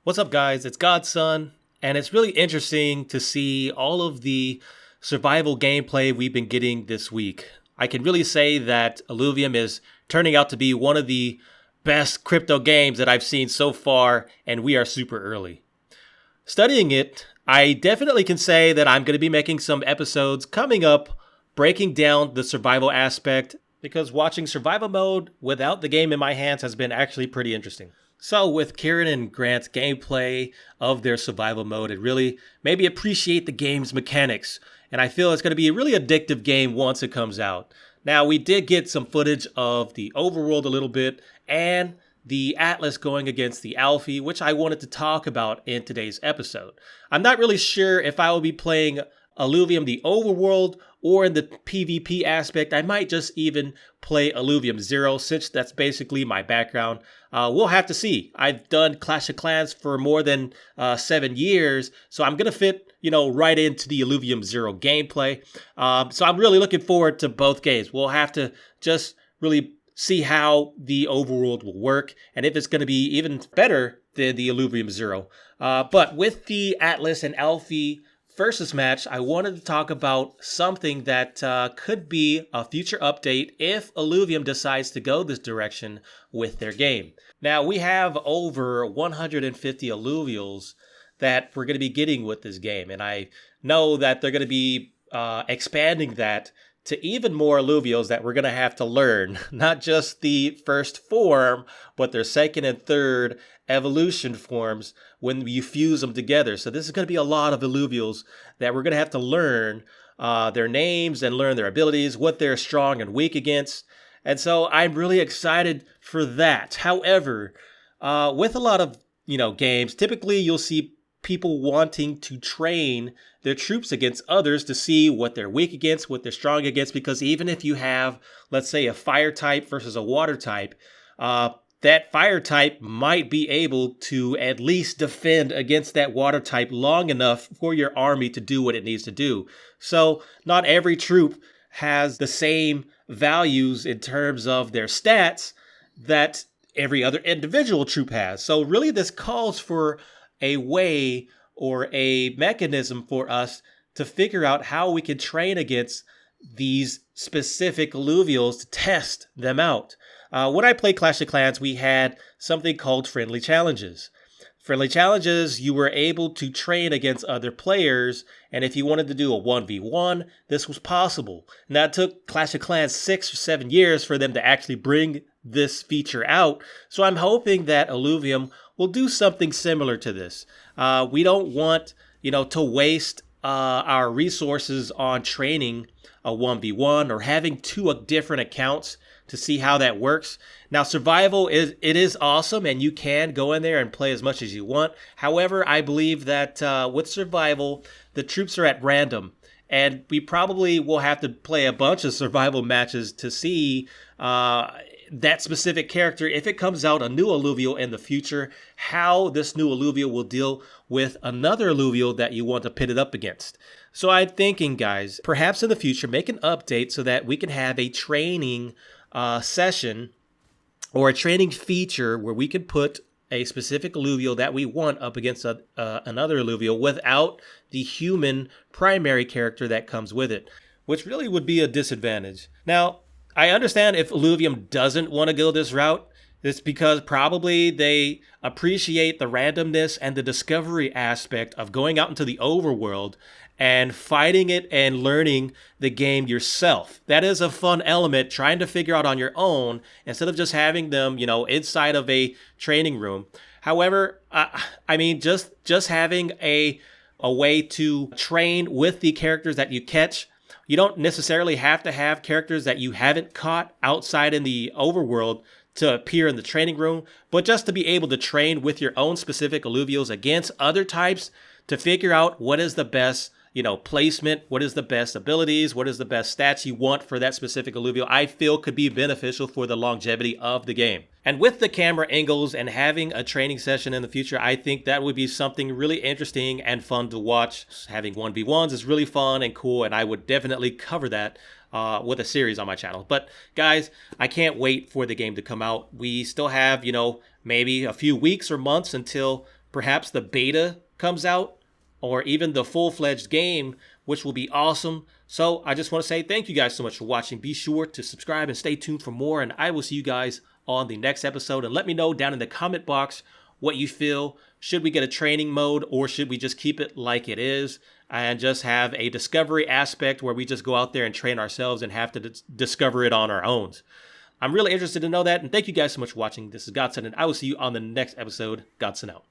What's up, guys? It's Godson, and it's really interesting to see all of the survival gameplay we've been getting this week. I can really say that Illuvium is turning out to be one of the best crypto games that I've seen so far, and we are super early. Studying it, I definitely can say that I'm going to be making some episodes coming up breaking down the survival aspect, because watching survival mode without the game in my hands has been actually pretty interesting. So with Kieran and Grant's gameplay of their survival mode, it really made me appreciate the game's mechanics. And I feel it's going to be a really addictive game once it comes out. Now, we did get some footage of the overworld a little bit and the Atlas going against the Alfie, which I wanted to talk about in today's episode. I'm not really sure if I will be playing Illuvium the overworld or in the PvP aspect. I might just even play Illuvium 0 since that's basically my background. We'll have to see. I've done Clash of Clans for more than 7 years, so I'm going to fit, right into the Illuvium 0 gameplay. So I'm really looking forward to both games. We'll have to just really see how the overworld will work and if it's going to be even better than the Illuvium 0. But with the Atlas and Alfie versus match, I wanted to talk about something that could be a future update if Illuvium decides to go this direction with their game. Now, we have over 150 alluvials that we're going to be getting with this game, and I know that they're going to be expanding that to even more alluvials that we're going to have to learn, not just the first form, but their second and third evolution forms when you fuse them together. So this is going to be a lot of alluvials that we're going to have to learn their names and learn their abilities, what they're strong and weak against. And so I'm really excited for that. However, with a lot of games, typically you'll see people wanting to train their troops against others to see what they're weak against, what they're strong against, because even if you have, let's say, a fire type versus a water type, that fire type might be able to at least defend against that water type long enough for your army to do what it needs to do. So not every troop has the same values in terms of their stats that every other individual troop has. So really this calls for a way or a mechanism for us to figure out how we can train against these specific alluvials to test them out. When I played Clash of Clans, we had something called friendly challenges. Friendly challenges, you were able to train against other players, and if you wanted to do a 1v1, this was possible. Now, it took Clash of Clans 6 or 7 years for them to actually bring this feature out, so I'm hoping that Illuvium will do something similar to this. We don't want, to waste our resources on training a 1v1 or having two different accounts to see how that works. Now, survival is awesome, and you can go in there and play as much as you want. However, I believe that with survival, the troops are at random, and we probably will have to play a bunch of survival matches to see that specific character, if it comes out a new alluvial in the future, how this new alluvial will deal with another alluvial that you want to pit it up against. So I'm thinking, guys, perhaps in the future, make an update so that we can have a training session or a training feature where we can put a specific alluvial that we want up against another alluvial without the human primary character that comes with it, which really would be a disadvantage. Now, I understand if Illuvium doesn't want to go this route. It's because probably they appreciate the randomness and the discovery aspect of going out into the overworld and fighting it and learning the game yourself. That is a fun element, trying to figure out on your own instead of just having them, inside of a training room. However, just having a way to train with the characters that you catch. You don't necessarily have to have characters that you haven't caught outside in the overworld to appear in the training room, but just to be able to train with your own specific alluvials against other types to figure out what is the best, placement, what is the best abilities, what is the best stats you want for that specific alluvial, I feel could be beneficial for the longevity of the game. And with the camera angles and having a training session in the future, I think that would be something really interesting and fun to watch. Having 1v1s is really fun and cool, and I would definitely cover that with a series on my channel. But guys, I can't wait for the game to come out. We still have, maybe a few weeks or months until perhaps the beta comes out, or even the full-fledged game, which will be awesome. So I just want to say thank you guys so much for watching. Be sure to subscribe and stay tuned for more, and I will see you guys on the next episode. And let me know down in the comment box what you feel. Should we get a training mode, or should we just keep it like it is and just have a discovery aspect where we just go out there and train ourselves and have to discover it on our own? I'm really interested to know that, and thank you guys so much for watching. This is Godson, and I will see you on the next episode. Godson out.